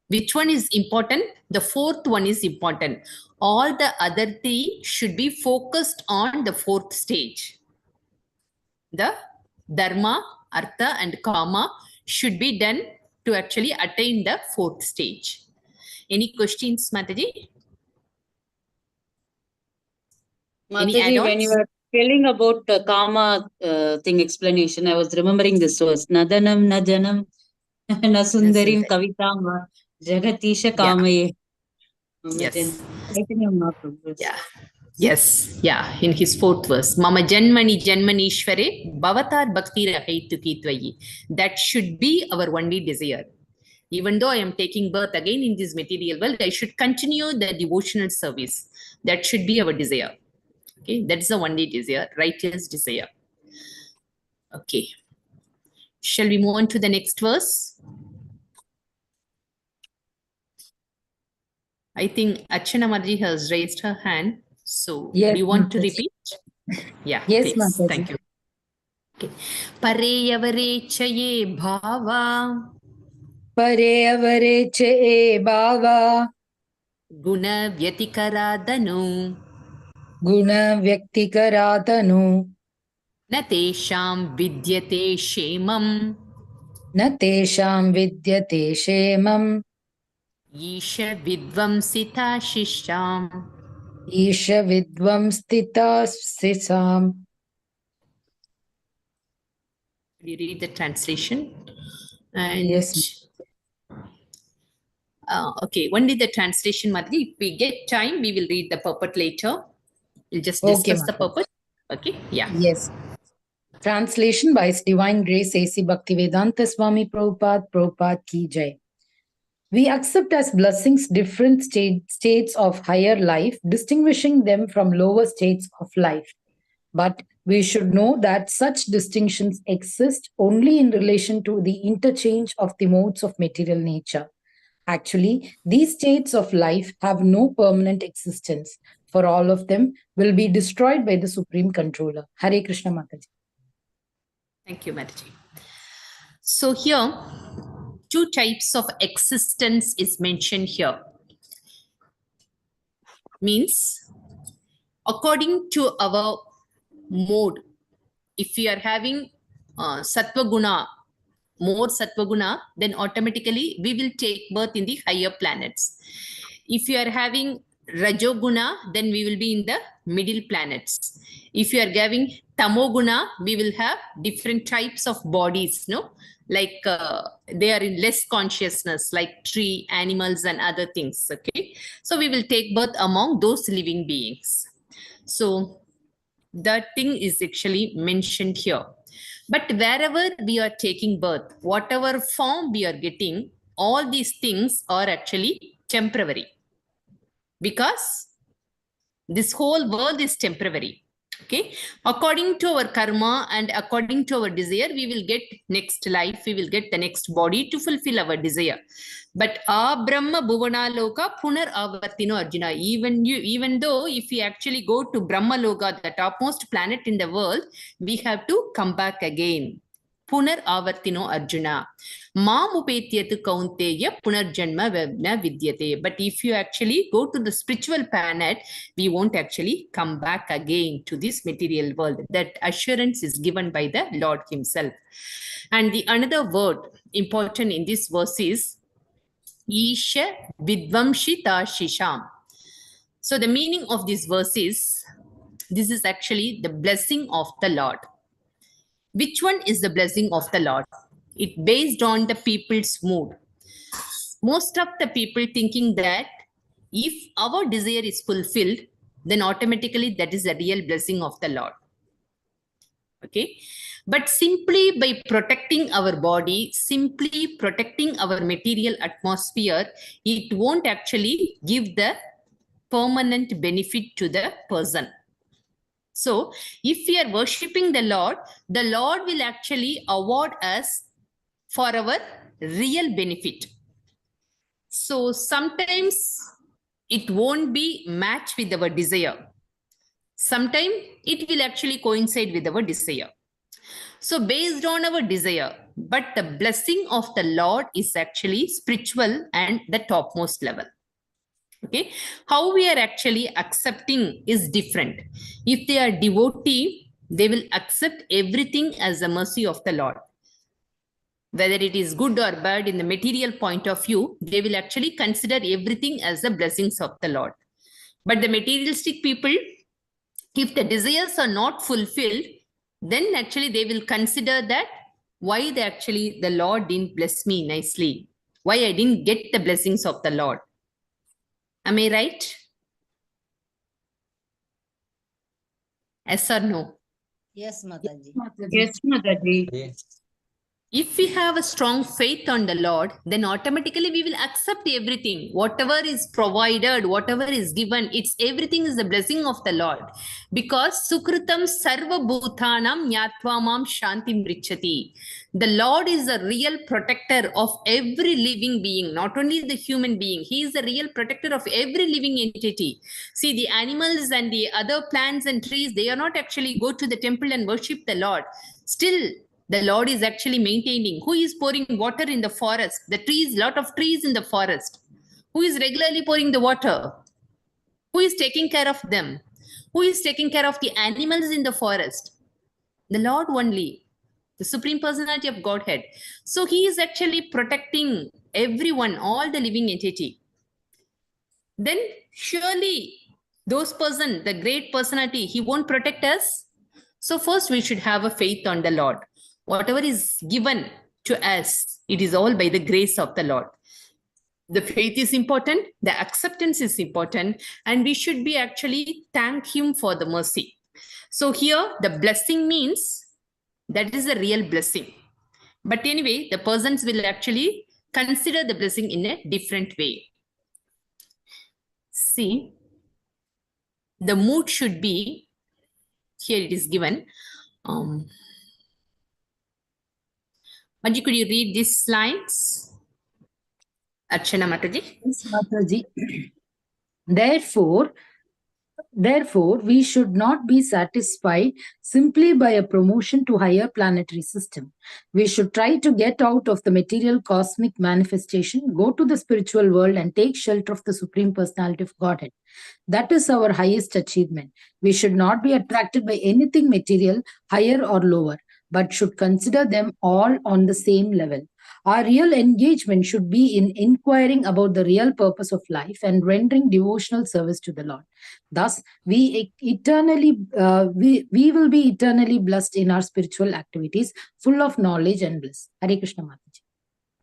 S2: which one is important? The fourth one is important. All the other three should be focused on the fourth stage. The dharma, artha, and kama should be done to actually attain the fourth stage. Any questions, Mataji?
S1: Mataji, when you were telling about the karma thing explanation, I was remembering this verse. Nadanam najanam nasundarim kavitama jagatisha kamaye.
S2: Yes.
S1: Yeah.
S2: Yes, yeah, in his fourth verse, Mama Janmani Janmanishware Bhavatar Bhakti Rahaitu Tvayi. That should be our only desire. Even though I am taking birth again in this material world, I should continue the devotional service. That should be our desire. Okay, that's the only desire, righteous desire. Okay. Shall we move on to the next verse? I think Achana Marji has raised her hand. So,
S3: yes,
S2: do you want to repeat? Yeah,
S3: yes,
S2: please.
S3: Mataji.
S2: Thank you. Okay. Pareyavare chaye bhava.
S3: Pareyavare chaye bhava.
S2: Guna vyatikaradanu.
S3: Guna vyaktikarathanu.
S2: Na tesham vidyate shemam.
S3: Na tesham vidyate shemam.
S2: Isha vidvamsita shisham.
S3: Isha vidvamstita sisam.
S2: You read the translation. And
S3: Yes.
S2: Okay, only the translation, Madhuri. If we get time, we will read the purport later. We'll just discuss the purport. Okay, yeah.
S3: Yes. Translation by His Divine Grace A.C. Bhaktivedanta Swami Prabhupada Ki Jai. We accept as blessings different states of higher life, distinguishing them from lower states of life. But we should know that such distinctions exist only in relation to the interchange of the modes of material nature. Actually, these states of life have no permanent existence, for all of them will be destroyed by the Supreme Controller. Hare Krishna Mataji.
S2: Thank you, Mataji. So here, two types of existence is mentioned here. Means, according to our mode, if we are having sattva guna, more sattva guna, then automatically we will take birth in the higher planets. If you are having rajoguna, then we will be in the middle planets. If you are having tamoguna, we will have different types of bodies, no? Like they are in less consciousness, like tree, animals, and other things. Okay, so we will take birth among those living beings. So that thing is actually mentioned here. But wherever we are taking birth, whatever form we are getting, all these things are actually temporary, because this whole world is temporary. Okay, according to our karma and according to our desire, we will get next life, we will get the next body to fulfill our desire. But Brahma Bhuvana Loka Punar Avartino Arjuna, even though if we actually go to Brahma Loka, the topmost planet in the world, we have to come back again. Punar Avartino Arjuna. Mamupetyatu Kaunteya Punarjanma na Vidyate. But if you actually go to the spiritual planet, we won't actually come back again to this material world. That assurance is given by the Lord himself. And the another word important in this verse is Isha Vidvamshita Shisham. So the meaning of this verse is, this is actually the blessing of the Lord. Which one is the blessing of the Lord? It based on the people's mood. Most of the people thinking that if our desire is fulfilled, then automatically that is the real blessing of the Lord. Okay, but simply by protecting our body, simply protecting our material atmosphere, it won't actually give the permanent benefit to the person. So if we are worshipping the Lord will actually award us for our real benefit. So sometimes it won't be matched with our desire. Sometimes it will actually coincide with our desire. So based on our desire, but the blessing of the Lord is actually spiritual and the topmost level. Okay, how we are actually accepting is different. If they are devotee, they will accept everything as a mercy of the Lord. Whether it is good or bad in the material point of view, they will actually consider everything as the blessings of the Lord. But the materialistic people, if the desires are not fulfilled, then actually they will consider that why the Lord didn't bless me nicely, why I didn't get the blessings of the Lord. Am I right? Yes or no?
S5: Yes, Mataji.
S1: Yes, Mataji.
S5: Yes.
S2: If we have a strong faith on the Lord, then automatically we will accept everything. Whatever is provided, whatever is given, everything is the blessing of the Lord. Because Sukritam Sarva Bhutanam Nyatva Shantim Richati. The Lord is a real protector of every living being, not only the human being. He is the real protector of every living entity. See, the animals and the other plants and trees, they are not actually go to the temple and worship the Lord. Still, the Lord is actually maintaining. Who is pouring water in the forest? The trees, lot of trees in the forest. Who is regularly pouring the water? Who is taking care of them? Who is taking care of the animals in the forest? The Lord only, the Supreme Personality of Godhead. So he is actually protecting everyone, all the living entity. Then surely those person, the great personality, he won't protect us. So first we should have a faith on the Lord. Whatever is given to us, it is all by the grace of the Lord. The faith is important, the acceptance is important, and we should be actually thank him for the mercy. So here the blessing means that is a real blessing. But anyway, the persons will actually consider the blessing in a different way. See, the mood should be, here it is given. Manji, could you read these lines? Archana Mataji.
S3: Yes, Mataji. Therefore, we should not be satisfied simply by a promotion to higher planetary system. We should try to get out of the material cosmic manifestation, go to the spiritual world and take shelter of the Supreme Personality of Godhead. That is our highest achievement. We should not be attracted by anything material, higher or lower. but should consider them all on the same level. Our real engagement should be in inquiring about the real purpose of life and rendering devotional service to the Lord. Thus, we will be eternally blessed in our spiritual activities, full of knowledge and bliss. Hare Krishna Mataji.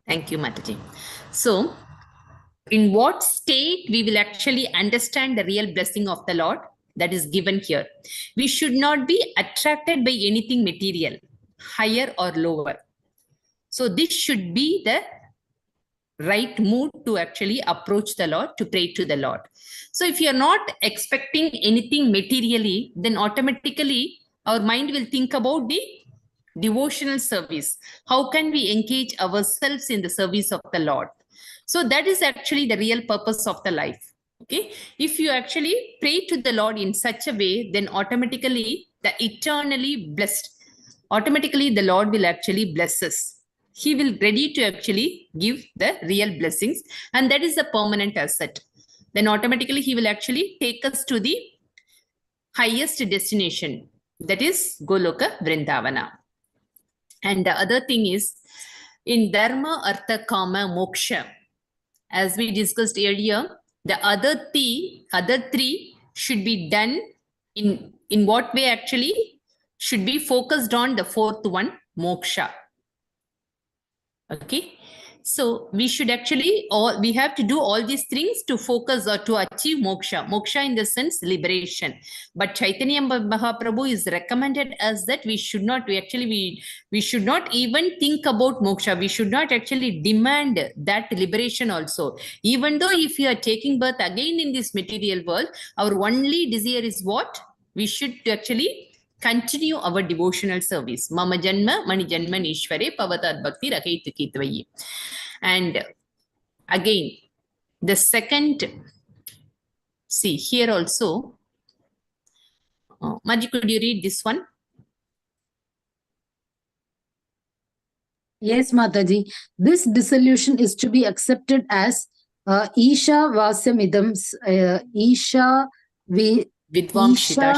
S2: Thank you, Mataji. So, in what state we will actually understand the real blessing of the Lord that is given here? We should not be attracted by anything material, higher or lower. So this should be the right mood to actually approach the Lord, to pray to the Lord. So if you're not expecting anything materially, then automatically our mind will think about the devotional service. How can we engage ourselves in the service of the Lord? So that is actually the real purpose of the life. Okay, if you actually pray to the Lord in such a way, then automatically the eternally blessed, automatically the Lord will actually bless us. He will ready to actually give the real blessings, and that is a permanent asset. Then automatically he will actually take us to the highest destination, that is Goloka Vrindavana. And the other thing is, in Dharma, Artha, Kama, Moksha, as we discussed earlier, the other three should be done in what way actually? Should be focused on the fourth one, Moksha. Okay, so we should actually, we have to do all these things to focus or to achieve moksha. Moksha in the sense liberation. But Chaitanya Mahaprabhu is recommended as that we should not, we should not even think about moksha. We should not actually demand that liberation also. Even though if you are taking birth again in this material world, our only desire is what? We should actually continue our devotional service. Mama Janma, Mani Janma Nishware, Pavatat Bhakti Rakaitu Kitvayi. And again, the second, see here also, Maji, could you read this one?
S3: Yes, Mataji. This dissolution is to be accepted as Isha Vasyamidam, Isha
S2: Vidvamshita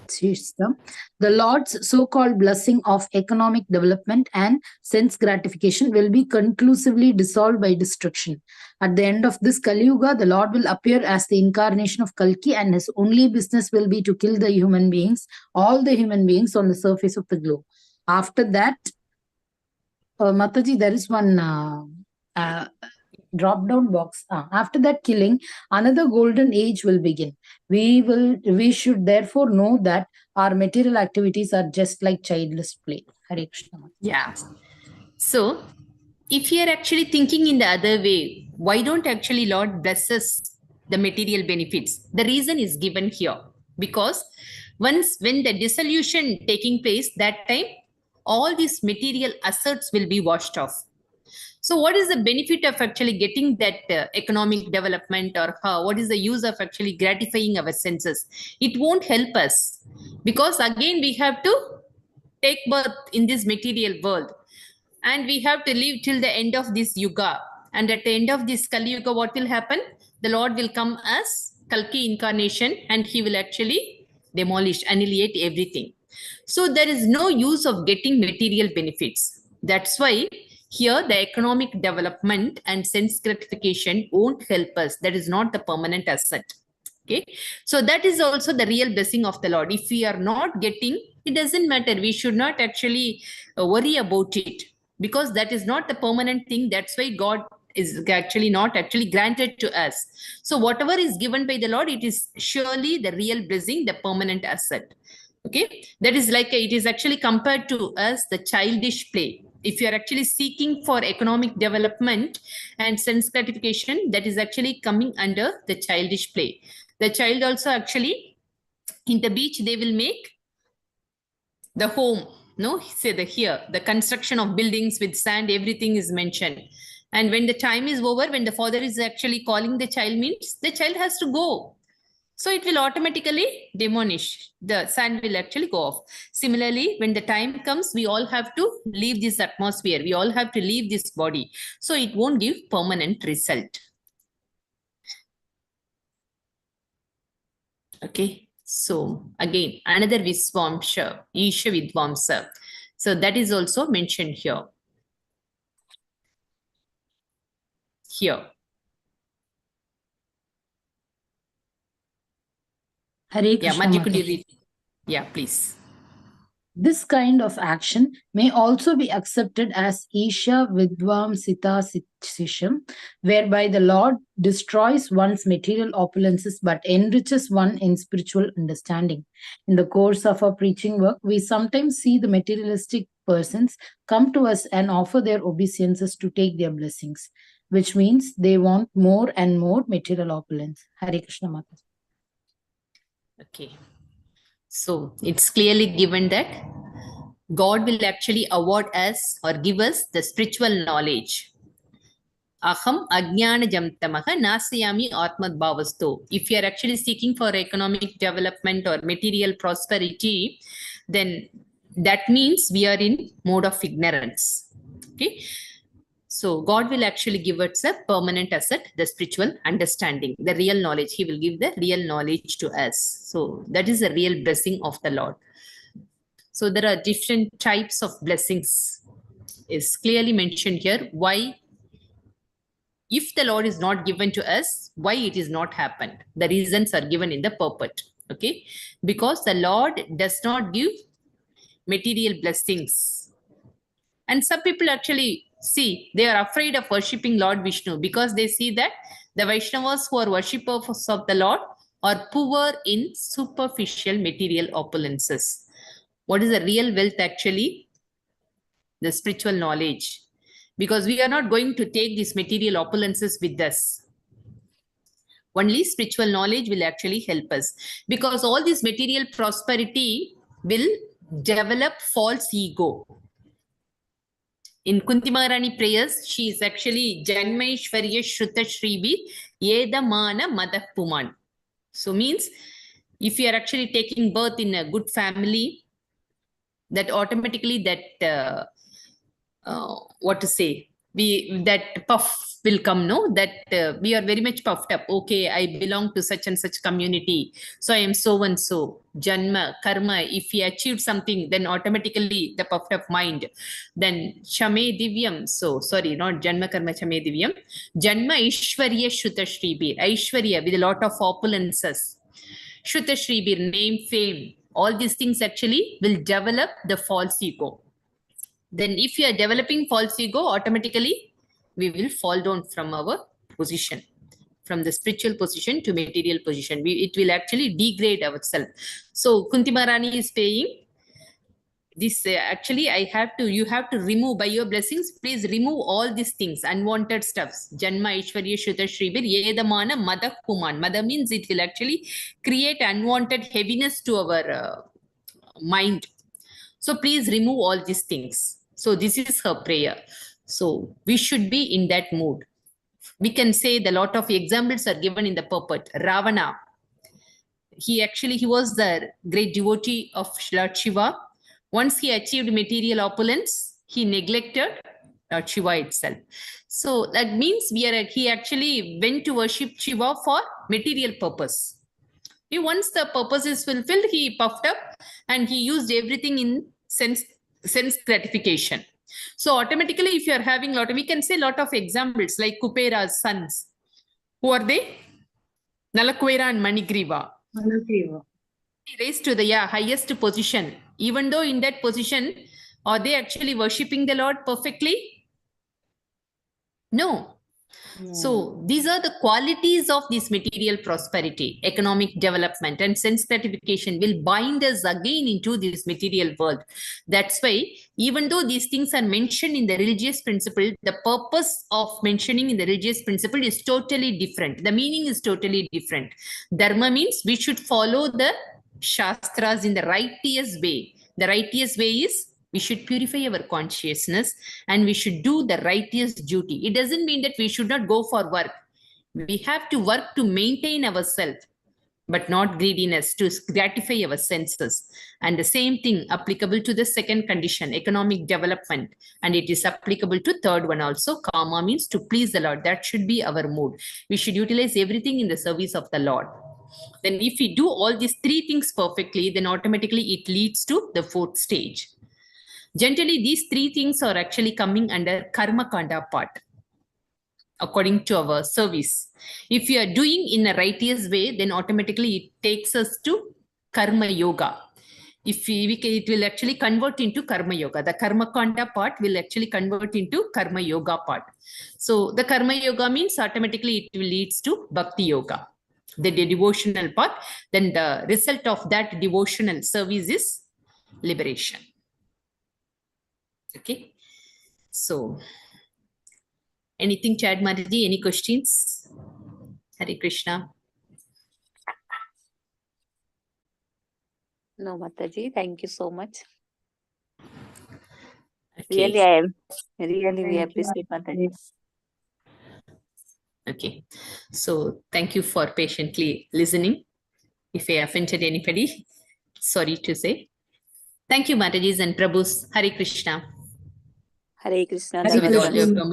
S3: system, the Lord's so-called blessing of economic development and sense gratification will be conclusively dissolved by destruction. At the end of this Kali Yuga, the Lord will appear as the incarnation of Kalki, and his only business will be to kill the human beings, all the human beings on the surface of the globe. After that, Mataji, there is one drop-down box. After that killing, another golden age will begin. We should therefore know that our material activities are just like childless play. Hare Krishna.
S2: Yeah. So, if you are actually thinking in the other way, why don't actually Lord bless us the material benefits? The reason is given here. Because when the dissolution taking place, that time, all these material assets will be washed off. So what is the benefit of actually getting that economic development, or what is the use of actually gratifying our senses? It won't help us, because again we have to take birth in this material world, and we have to live till the end of this yuga. And at the end of this Kali Yuga, what will happen? The Lord will come as Kalki incarnation, and he will actually demolish, annihilate everything. So there is no use of getting material benefits. That's why here the economic development and sense gratification won't help us. That is not the permanent asset. Okay, so that is also the real blessing of the Lord. If we are not getting, it doesn't matter. We should not actually worry about it, because that is not the permanent thing. That's why God is actually not actually granted to us. So whatever is given by the Lord, it is surely the real blessing, the permanent asset. Okay, that is like it is actually compared to us the childish play. If you are actually seeking for economic development and sense gratification, that is actually coming under the childish play. The child also actually, in the beach, they will make the home, no, say the construction of buildings with sand, everything is mentioned. And when the time is over, when the father is actually calling the child, means the child has to go. So it will automatically demolish. The sand will actually go off. Similarly, when the time comes, we all have to leave this atmosphere. We all have to leave this body. So it won't give permanent result. Okay. So again, another Visvamsha, Isha Vidvamsa. So that is also mentioned here. Here.
S3: Hare Krishna.
S2: Yeah, could you read? Yeah, please.
S3: This kind of action may also be accepted as Isha Vidvam Sita Sisham, whereby the Lord destroys one's material opulences but enriches one in spiritual understanding. In the course of our preaching work, we sometimes see the materialistic persons come to us and offer their obeisances to take their blessings, which means they want more and more material opulence. Hare Krishna Mata.
S2: Okay. So it's clearly given that God will actually award us or give us the spiritual knowledge. Aham ajnana jamtamaha nasayami atmad bhavasto. If you are actually seeking for economic development or material prosperity, then that means we are in mode of ignorance. Okay. So God will actually give us a permanent asset, the spiritual understanding, the real knowledge. He will give the real knowledge to us. So that is a real blessing of the Lord. So there are different types of blessings. Is clearly mentioned here. Why, if the Lord is not given to us, why it is not happened? The reasons are given in the purport. Okay, because the Lord does not give material blessings. And some people actually see, they are afraid of worshipping Lord Vishnu because they see that the Vaishnavas who are worshippers of the Lord are poor in superficial material opulences. What is the real wealth actually? The spiritual knowledge. Because we are not going to take these material opulences with us. Only spiritual knowledge will actually help us. Because all this material prosperity will develop false ego. In Kunti Maharani prayers, she is actually Janmaishwarya Shruta Shribi Yedamana Madah Puman. So means if you are actually taking birth in a good family, that automatically that what to say, that puff will come, no, that we are very much puffed up. Okay, I belong to such and such community, so I am so and so. Janma, karma, if he achieved something, then automatically the puffed up mind. Then Shame Divyam, so sorry, not Janma Karma Shame Divyam. Janma Ishwarya Shruta Shribir, Aishwarya with a lot of opulences. Shruta Shribir, name, fame, all these things actually will develop the false ego. Then if you are developing false ego, automatically we will fall down from our position, from the spiritual position to material position. It will actually degrade ourselves. So Kunti Maharani is saying, this actually you have to remove by your blessings, please remove all these things, unwanted stuffs. Janma Aishwarya Shruta Shribir Yedamana Madah Puman. Madah means it will actually create unwanted heaviness to our mind. So please remove all these things. So this is her prayer. So we should be in that mood. We can say the lot of examples are given in the purport. Ravana, he was the great devotee of Lord Shiva. Once he achieved material opulence, he neglected Lord Shiva itself. So that means he actually went to worship Shiva for material purpose. Once the purpose is fulfilled, he puffed up and he used everything in sense gratification. So automatically, if you are having we can say a lot of examples like Kupera's sons. Who are they? Nalakuera and Manigriva. Raised to the highest position. Even though in that position, are they actually worshipping the Lord perfectly? No. So these are the qualities of this material prosperity, economic development, and sense gratification will bind us again into this material world. That's why even though these things are mentioned in the religious principle, the purpose of mentioning in the religious principle is totally different. The meaning is totally different. Dharma means we should follow the Shastras in the righteous way. The righteous way is we should purify our consciousness and we should do the righteous duty. It doesn't mean that we should not go for work. We have to work to maintain ourselves, but not greediness, to gratify our senses. And the same thing applicable to the second condition, economic development. And it is applicable to third one also. Karma means to please the Lord. That should be our mood. We should utilize everything in the service of the Lord. Then if we do all these three things perfectly, then automatically it leads to the fourth stage. Generally, these three things are actually coming under karma kanda part, according to our service. If you are doing in a righteous way, then automatically it takes us to karma yoga. If it will actually convert into karma yoga. The karma kanda part will actually convert into karma yoga part. So the karma yoga means automatically it will leads to bhakti yoga, the devotional part. Then the result of that devotional service is liberation. Okay. So anything, Chad Mataji? Any questions? Hare Krishna.
S4: No, Mataji, thank you so much.
S2: Okay.
S4: Really, we appreciate Mataji.
S2: Okay. So thank you for patiently listening. If I offended anybody, sorry to say. Thank you, Matajis and Prabhus. Hare Krishna.
S4: Hare Krishna.
S3: Hare
S2: So with all
S3: Krishna.
S2: your permission,